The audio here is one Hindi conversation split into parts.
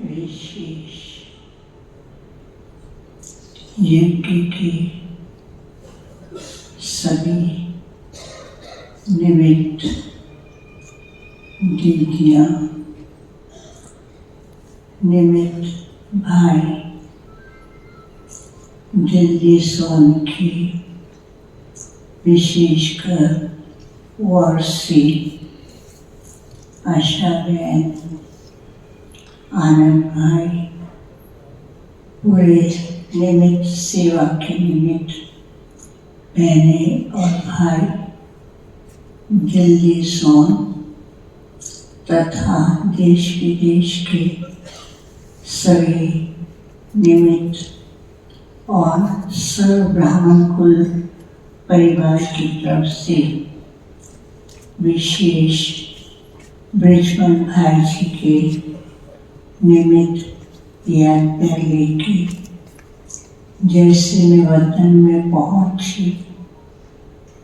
विशेष यज्ञ के सभी निमित्त दीदियाँ, निमित्त भाई, जल्दी सोन की विशेषकर वारसी, आशा बहन, आनंद भाई, पूरे निमित्त सेवा के निमित्त बहनें और भाई, जल्दी सोन तथा देश विदेश के सभी निमित्त और सर्व ब्राह्मण कुल परिवार की तरफ से विशेष ब्रिजमन भाई जी के निमित्त याद कर लेके जैसे मैं वतन में पहुंची,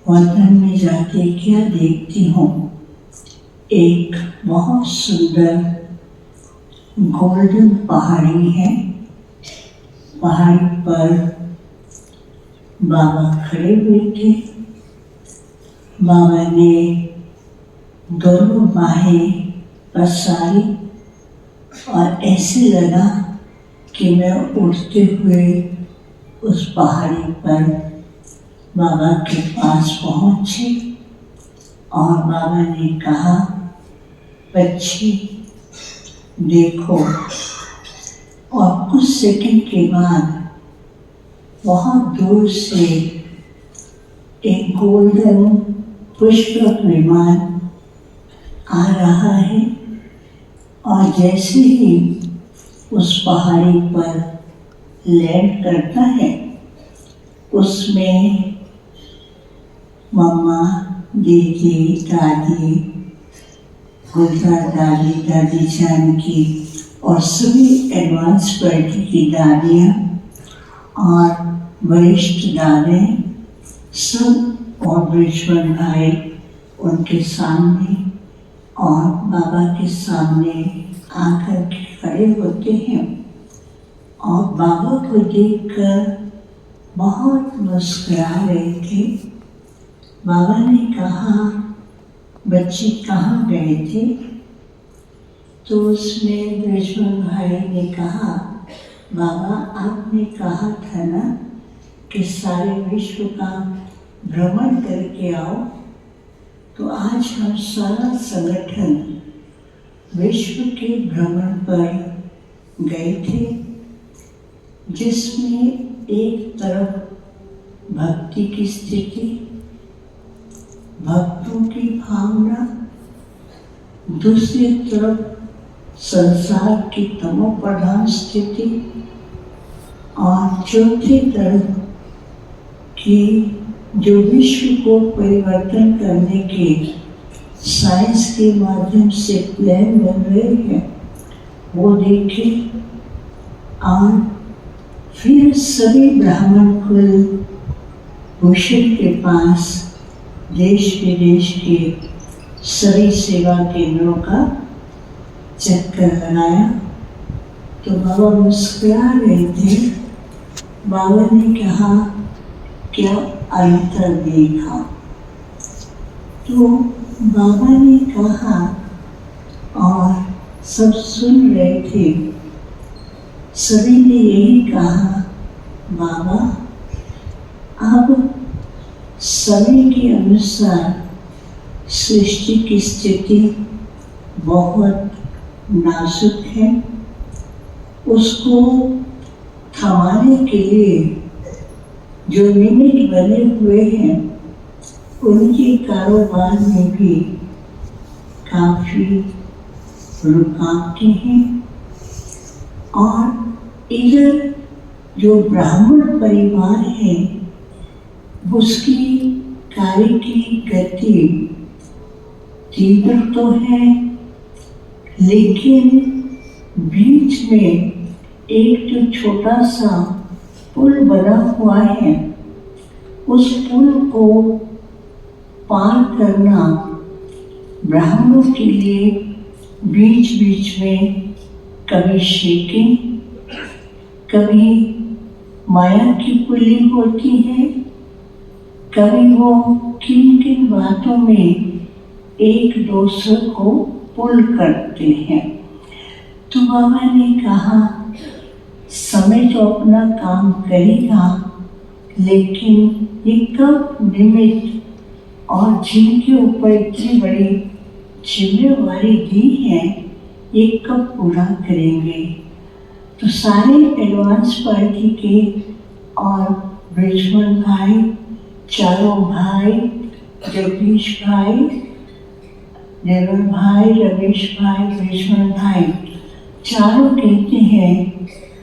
वतन में जाके क्या देखती हूँ, एक बहुत सुंदर गोल्डन पहाड़ी है। पहाड़ी पर बाबा खड़े हुए थे। बाबा ने दोनों बाहें पसारी और ऐसे लगा कि मैं उड़ते हुए उस पहाड़ी पर बाबा के पास पहुंची और बाबा ने कहा, बच्ची देखो। और कुछ सेकंड के बाद बहुत दूर से एक गोल्डन पुष्पक विमान आ रहा है और जैसे ही उस पहाड़ी पर लैंड करता है, उसमें मम्मा, दीदी, दादी, गुलजार दादी, दादी जानकी और सभी एडवांस पार्टी की दादियाँ और वरिष्ठ दादे सब और ब्रिजमन भाई उनके सामने और बाबा के सामने आकर के खड़े होते हैं और बाबा को देखकर बहुत मुस्कुरा रहे थे। बाबा ने कहा, बच्ची कहाँ गए थे? तो उसमें ब्रिजमन भाई ने कहा, बाबा आपने कहा था ना कि सारे विश्व का भ्रमण करके आओ, तो आज हम सारा संगठन विश्व के भ्रमण पर गए थे, जिसमें एक तरफ भक्ति की स्थिति, भक्तों की भावना, दूसरी तरफ संसार की तमोप्रधान स्थिति और चौथी तरफ की जो विश्व को परिवर्तन करने के साइंस के माध्यम से प्लान बन रहे हैं, वो देखे। और फिर सभी ब्राह्मण कुल भूषण के पास देश विदेश के सभी सेवा केंद्रों का चक्कर लगाया तो बाबा मुस्कुरा रहे थे। बाबा ने कहा, क्या अंतर देखा? तो बाबा ने कहा और सब सुन रहे थे, सभी ने यही कहा, बाबा अब समय के अनुसार सृष्टि की स्थिति बहुत नाजुक है, उसको थमाने के लिए जो निमित्त बने हुए हैं, उनके कारोबार में भी काफी रुकावटें हैं। और इधर जो ब्राह्मण परिवार है, उसकी कार्य की गति तीव्र तो है, लेकिन बीच में एक जो छोटा सा पुल बना हुआ है, उस पुल को पार करना ब्राह्मणों के लिए बीच बीच में कभी शेकिंग, कभी माया की पुलिंग होती है, कभी वो किन किन बातों में एक दूसरे को पुल करते हैं। तो बाबा ने कहा समय तो अपना काम करेगा, लेकिन ये कब निमित्त और जिनके ऊपर इतनी बड़ी जिम्मेवारी दी है ये कब पूरा करेंगे। तो सारे एडवांस पार्टी के और ब्रिजमन भाई, चारों भाई, जगदीश भाई, देवर भाई, रमेश भाई, ब्रिजमन भाई, चारों कहते हैं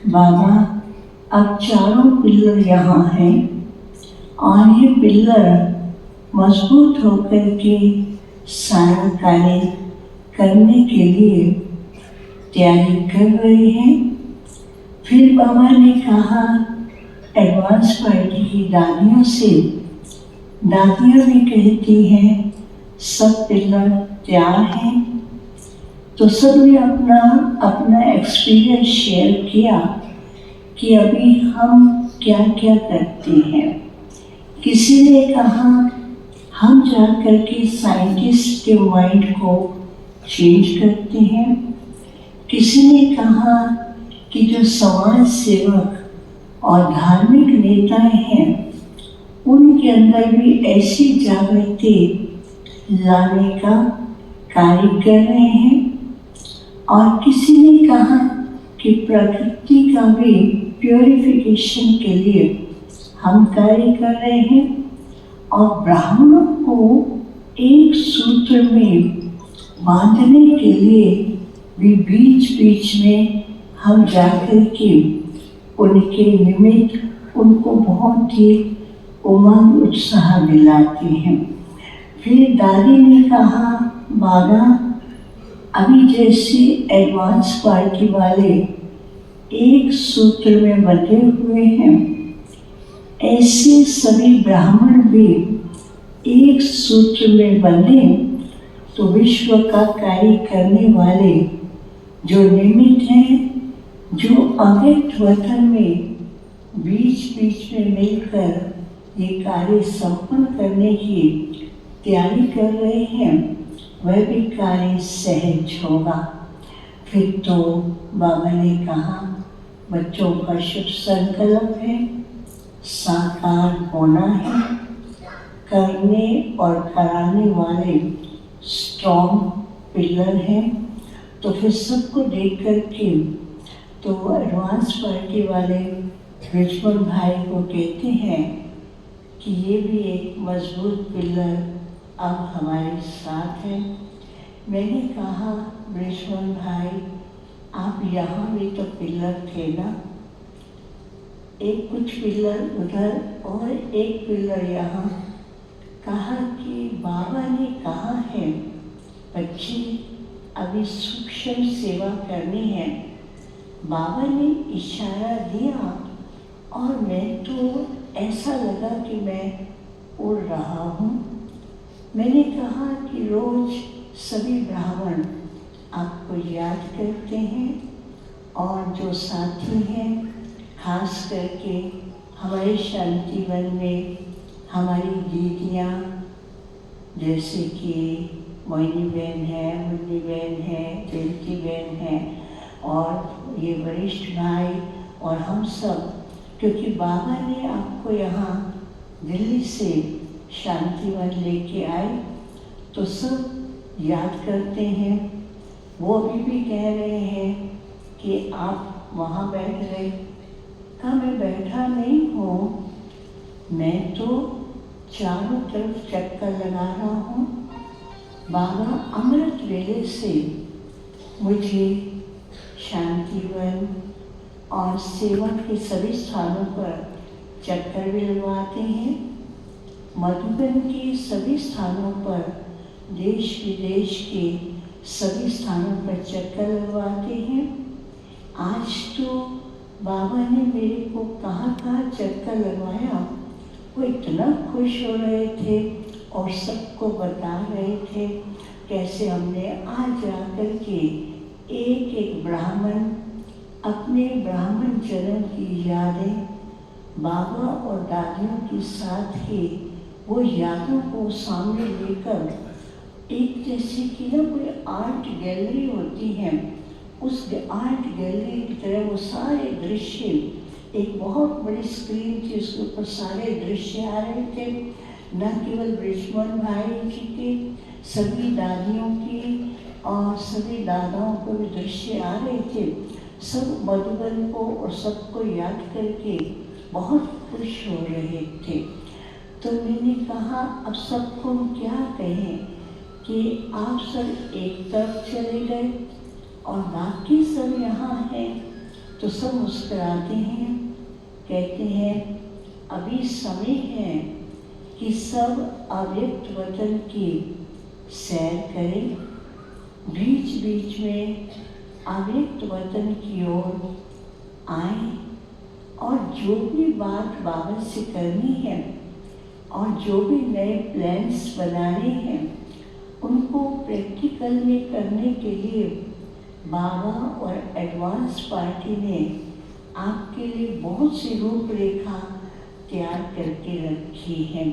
बाबा अब चारों पिलर यहाँ हैं और ये पिलर मजबूत होकर के सारा कार्य करने के लिए तैयारी कर रहे हैं। फिर बाबा ने कहा एडवांस पार्टी की दादियों से, दादियाँ भी कहती हैं सब पिलर तैयार हैं। तो सब ने अपना अपना एक्सपीरियंस शेयर किया कि अभी हम क्या क्या करते हैं। किसी ने कहा हम जाकर के साइंटिस्ट के माइंड को चेंज करते हैं। किसी ने कहा कि जो समाज सेवक और धार्मिक नेताएं हैं उनके अंदर भी ऐसी जागृति लाने का कार्य कर रहे हैं। और किसी ने कहा कि प्रकृति का भी प्योरिफिकेशन के लिए हम कार्य कर रहे हैं और ब्राह्मणों को एक सूत्र में बांधने के लिए भी बीच बीच में हम जाकर के उनके निमित्त उनको बहुत ही उमंग उत्साह दिलाते हैं। फिर दादी ने कहा बाबा अभी जैसे एडवांस पार्टी वाले एक सूत्र में बंधे हुए हैं, ऐसे सभी ब्राह्मण भी एक सूत्र में बंधे तो विश्व का कार्य करने वाले जो निमित्त हैं, जो अव्यक्त वतन में बीच बीच में मिलकर ये कार्य संपन्न करने की तैयारी कर रहे हैं, वह भी कार्य सहज होगा। फिर तो बाबा ने कहा बच्चों का शुभ संकल्प है, साकार होना है, करने और कराने वाले स्ट्रॉन्ग पिलर हैं। तो फिर सबको देख कर के तो एडवांस पार्टी वाले ब्रिजमन भाई को कहते हैं कि ये भी एक मजबूत पिलर अब हमारे साथ है। मैंने कहा ब्रिजमन भाई आप यहाँ भी तो पिलर थे ना, एक कुछ पिलर उधर और एक पिलर यहाँ। कहा कि बाबा ने कहा है बच्चे अभी सूक्ष्म सेवा करनी है। बाबा ने इशारा दिया और मैं तो ऐसा लगा कि मैं उड़ रहा हूँ। मैंने कहा कि रोज सभी ब्राह्मण आपको याद करते हैं और जो साथी हैं, खास करके हमारे शांतिवन में हमारी दीदियाँ जैसे कि मोइनी बहन है, मुन्नी बहन है, जयंती बहन है और ये वरिष्ठ भाई और हम सब, क्योंकि बाबा ने आपको यहाँ दिल्ली से शांतिवन लेके आए तो सब याद करते हैं। वो अभी भी कह रहे हैं कि आप वहाँ बैठ गए। कहा मैं बैठा नहीं हूँ, मैं तो चारों तरफ चक्कर लगा रहा हूँ। बाबा अमृत वेले से मुझे शांतिवन और सेवा के सभी स्थानों पर चक्कर भी लगवाते हैं। मधुबन के सभी स्थानों पर, देश विदेश के सभी स्थानों पर चक्कर लगवाते हैं। आज तो बाबा ने मेरे को कहाँ कहाँ चक्कर लगवाया, वो इतना खुश हो रहे थे और सबको बता रहे थे कैसे हमने आज आकर के एक एक ब्राह्मण अपने ब्राह्मण जन्म की यादें बाबा और दादियों के साथ ही वो यादों को सामने लेकर, एक जैसे कि ना कोई आर्ट गैलरी होती है, उस आर्ट गैलरी की तरह वो सारे दृश्य, एक बहुत बड़ी स्क्रीन थी, उसके ऊपर सारे दृश्य आ रहे थे। न केवल ब्रिजमोहन भाई जी के, सभी दादियों की और सभी दादाओं को भी दृश्य आ रहे थे। सब मधुबन को और सबको याद करके बहुत खुश हो रहे थे। तो मैंने कहा अब सबको हम क्या कहें कि आप सब एक तरफ चले गए और बाकी सब यहाँ हैं। तो सब मुस्कुराते हैं, कहते हैं अभी समय है कि सब अव्यक्त वतन की सैर करें, बीच बीच में अव्यक्त वतन की ओर आए और जो भी बात बाबा से करनी है और जो भी नए प्लान्स बनाने हैं उनको प्रैक्टिकल में करने के लिए बाबा और एडवांस पार्टी ने आपके लिए बहुत सी रूपरेखा तैयार करके रखी है।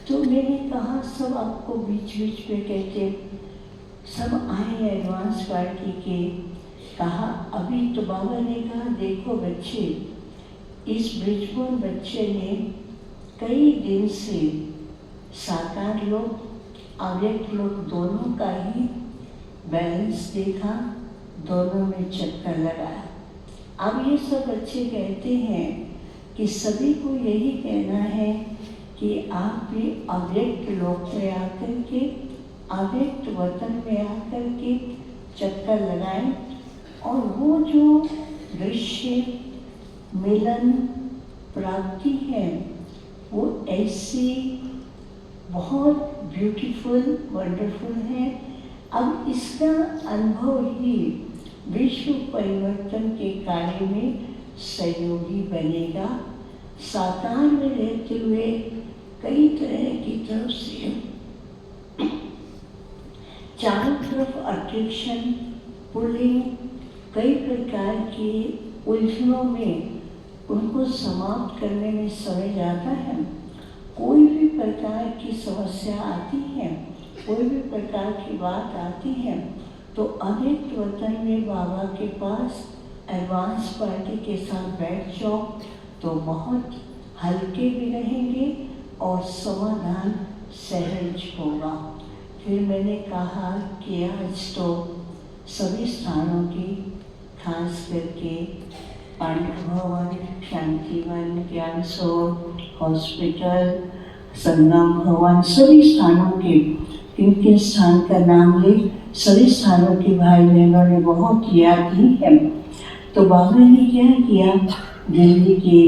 तो मैंने कहा सब आपको बीच बीच में कहते सब आए एडवांस पार्टी के। कहा अभी तो बाबा ने कहा देखो बच्चे, इस ब्रिजमोहन बच्चे ने कई दिन से साकार लोग अव्यक्त लोग दोनों का ही बैलेंस देखा, दोनों में चक्कर लगाया। अब ये सब बच्चे कहते हैं कि सभी को यही कहना है कि आप भी अव्यक्त लोक में आकर के, अव्यक्त वतन में आकर के चक्कर लगाएं और वो जो दृश्य मिलन प्राप्ति है वो ऐसी बहुत ब्यूटीफुल वंडरफुल है। अब इसका अनुभव ही विश्व परिवर्तन के कार्य में सहयोगी बनेगा। साकार में रहते हुए कई तरह की तरफ से चारों तरफ अट्रैक्शन, पुलिंग, कई प्रकार की उलझनों में उनको समाप्त करने में समय जाता है। कोई भी प्रकार की समस्या आती है, कोई भी प्रकार की बात आती है तो अव्यक्त वतन में बाबा के पास एडवांस पार्टी के साथ बैठ जाओ तो बहुत हल्के भी रहेंगे और समाधान सहज होगा। फिर मैंने कहा कि आज तो सभी स्थानों की, खास करके पांडव भवन, शांतिवन, ज्ञान सरोवर, हॉस्पिटल, संगम भवन, सभी स्थानों के किन स्थान का नाम ले, सभी स्थानों के भाई बहनों ने बहुत याद की है। तो बाबा ने क्या किया, दिल्ली के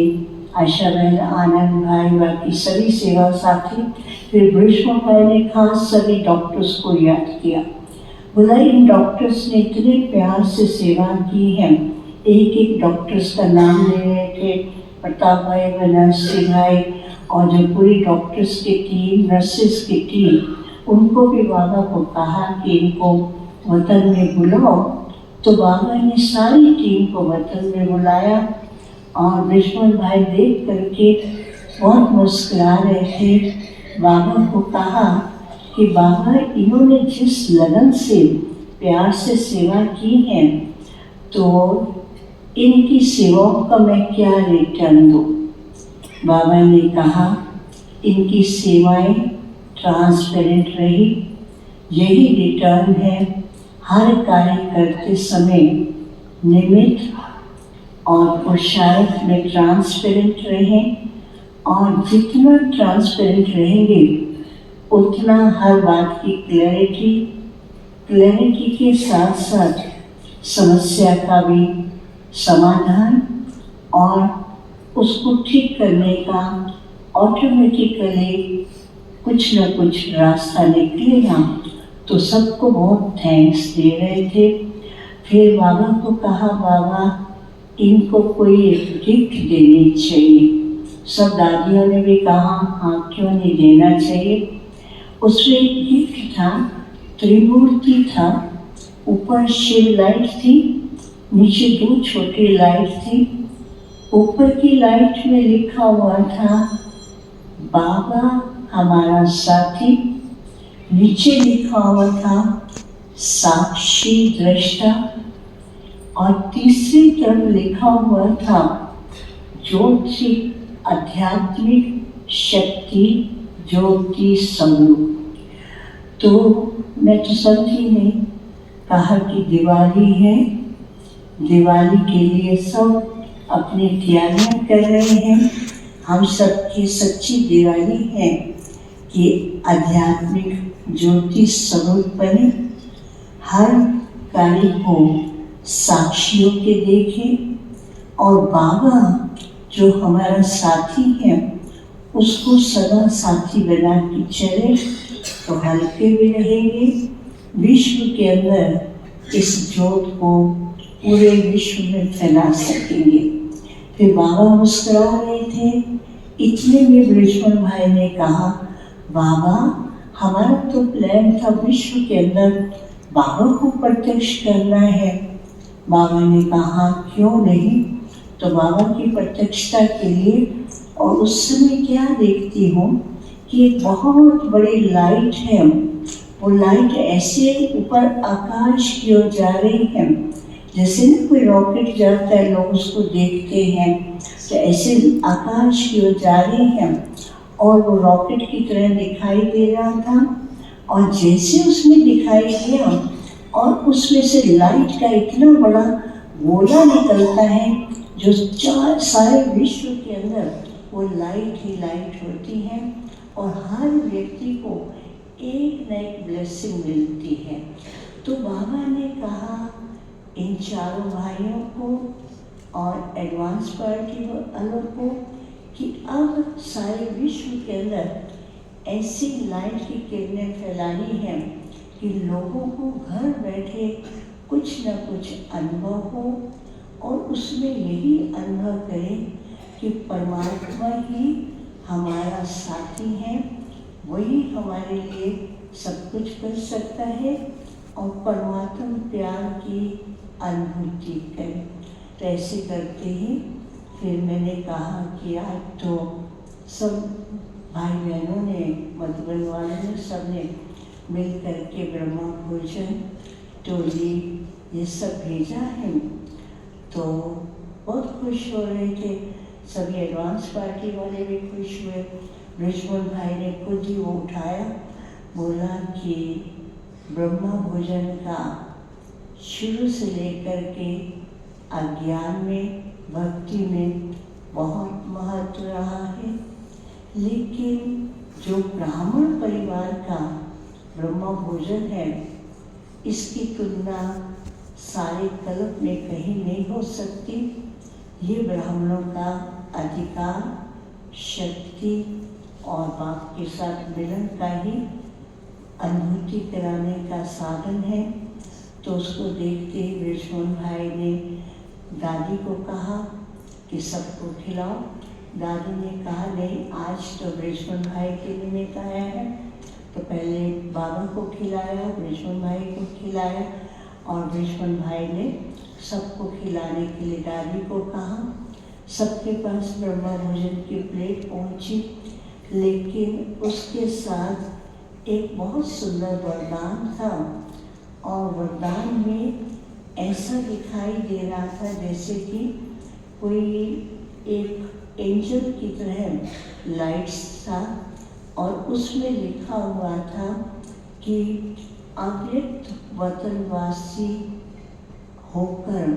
आशा बहन, आनंद भाई, बाकी सभी सेवा साथी, फिर ब्रिजमोहन भाई ने खास सभी डॉक्टर्स को याद किया। बोला इन डॉक्टर्स ने इतने प्यार से सेवा की है। एक एक डॉक्टर्स का नाम ले रहे थे, प्रताप भाई, बनरसी भाई और जो पूरी डॉक्टर्स की टीम, नर्सेस की टीम, उनको भी बाबा को कहा कि इनको वतन में बुलाओ। तो बाबा ने सारी टीम को वतन में बुलाया और ब्रिजमोहन भाई देख करके बहुत मुस्कुरा रहे थे। बाबा को कहा कि बाबा इन्होंने जिस लगन से प्यार से सेवा की है तो इनकी सेवाओं का मैं क्या रिटर्न दूँ। बाबा ने कहा इनकी सेवाएं ट्रांसपेरेंट रही, यही रिटर्न है। हर कार्य करते समय निमित्त और पुरुषार्थ में ट्रांसपेरेंट रहें और जितना ट्रांसपेरेंट रहेंगे उतना हर बात की क्लैरिटी के साथ साथ समस्या का भी समाधान और उसको ठीक करने का ऑटोमेटिकली कुछ न कुछ रास्ता निकलेगा। तो सबको बहुत थैंक्स दे रहे थे। फिर बाबा को कहा बाबा इनको कोई गिफ्ट देनी चाहिए। सब दादियों ने भी कहा हाँ क्यों नहीं देना चाहिए। उसमें एक गिफ्ट था, त्रिमूर्ति था, ऊपर शिव लाइट थी, नीचे 2 छोटी लाइट थी। ऊपर की लाइट में लिखा हुआ था बाबा हमारा साथी, नीचे लिखा हुआ था साक्षी दृष्टा, और तीसरी तरफ लिखा हुआ था ज्योति आध्यात्मिक शक्ति ज्योति स्वरूप। तो मैं तो सभी ने कहा कि दिवाली है, दिवाली के लिए सब अपनी तैयारियां कर रहे हैं। हम सबकी सच्ची दिवाली है कि आध्यात्मिक ज्योति स्वरूप बने, हर कार्य को साक्षियों के देखें, और बाबा जो हमारा साथी है उसको सदा साथी बना के चले तो हल्के भी रहेंगे। विश्व के अंदर इस ज्योत को पूरे विश्व में फैला सकेंगे। फिर बाबा मुस्कुरा रहे थे। इतने में ब्रिजमन भाई ने कहा, बाबा हमारा तो प्लान था विश्व के अंदर बाबा को प्रत्यक्ष करना है। बाबा ने कहा क्यों नहीं, तो बाबा की प्रत्यक्षता के लिए, और उस समय क्या देखती हूँ कि एक बहुत बड़ी लाइट है, वो लाइट ऐसे ऊपर आकाश की ओर जा रही है, जैसे ना कोई रॉकेट जाता है लोग उसको देखते हैं, तो ऐसे आकाश की ओर जा रही है और वो रॉकेट की तरह दिखाई दे रहा था। और जैसे उसमें दिखाई दिया और उसमें से लाइट का इतना बड़ा गोला निकलता है जो सारे विश्व के अंदर वो लाइट ही लाइट होती है, और हर व्यक्ति को एक न एक ब्लेसिंग मिलती है। तो बाबा ने कहा इन चारों भाइयों को और एडवांस पार्टी वालों को कि अब सारे विश्व के अंदर ऐसी लाइट की किरणें फैलानी है कि लोगों को घर बैठे कुछ न कुछ अनुभव हो, और उसमें यही अनुभव करें कि परमात्मा ही हमारा साथी है, वही हमारे लिए सब कुछ कर सकता है, और परमात्मा प्यार की अनुभूति करें। तो ऐसे करते ही फिर मैंने कहा कि आज तो सब भाई बहनों ने, मधुबन वालों ने, सब ने मिल करके ब्रह्मा भोजन टोली ये सब भेजा है, तो बहुत खुश हो रहे थे। सभी एडवांस पार्टी वाले भी खुश हुए। ब्रिजमन भाई ने खुद ही वो उठाया, बोला कि ब्रह्मा भोजन का शुरू से लेकर के अज्ञान में, भक्ति में बहुत महत्व रहा है, लेकिन जो ब्राह्मण परिवार का ब्रह्मा भोजन है इसकी तुलना सारे कल्प में कहीं नहीं हो सकती। ये ब्राह्मणों का अधिकार, शक्ति और बाप के साथ मिलन का ही अनुभूति कराने का साधन है। तो उसको देखते ही ब्रिजमन भाई ने दादी को कहा कि सबको खिलाओ। दादी ने कहा नहीं, आज तो ब्रिजमन भाई के निमित्त आया है, तो पहले बाबा को खिलाया, ब्रिजमन भाई को खिलाया, और ब्रिजमन भाई ने सबको खिलाने के लिए दादी को कहा। सबके पास ब्रह्मा भोजन की प्लेट पहुंची, लेकिन उसके साथ एक बहुत सुंदर वरदान था, और वरदान में ऐसा दिखाई दे रहा था जैसे कि कोई एक एंजल की तरह लाइट्स था, और उसमें लिखा हुआ था कि अव्यक्त वतनवासी होकर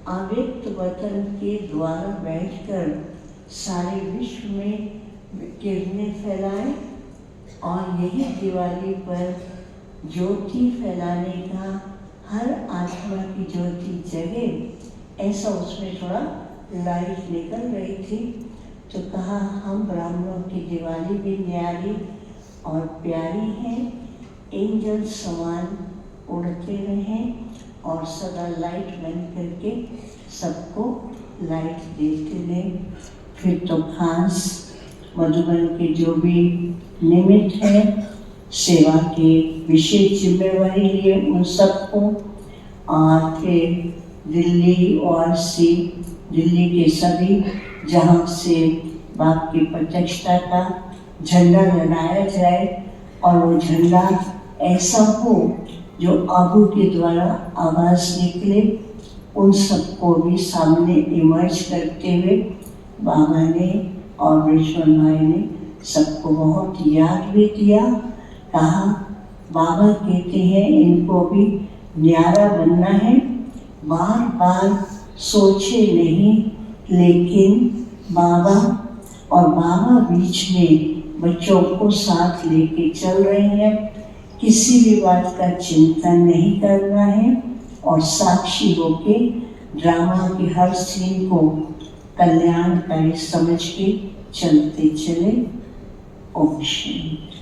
अव्यक्त वतन के द्वारा बैठकर सारे विश्व में किरणें फैलाए, और यही दिवाली पर ज्योति फैलाने का, हर आत्मा की ज्योति जगे, ऐसा उसमें थोड़ा लाइट निकल रही थी। तो कहा हम ब्राह्मणों की दिवाली भी न्यारी और प्यारी है, एंजल समान उड़ते रहें और सदा लाइट बन करके सबको लाइट देते रहें। फिर तो खास मधुबन के जो भी निमित्त है, सेवा की विशेष जिम्मेवारी लिए उन सबको और फिर दिल्ली और दिल्ली के सभी जहाँ से बाप की प्रत्यक्षता का झंडा लहराया जाए और वो झंडा ऐसा हो जो आबू के द्वारा आवाज़ निकले, उन सबको भी सामने इमर्ज करते हुए बाबा ने और ब्रिजमन भाई ने सबको बहुत याद भी किया। कहा बाबा कहते हैं इनको भी न्यारा बनना है, बार बार सोचे नहीं, लेकिन बाबा और बाबा बीच में बच्चों को साथ लेके चल रहे हैं। किसी भी बात का चिंतन नहीं करना है और साक्षी होके ड्रामा के हर सीन को कल्याणकारी समझ के चलते चले। ओम शांति।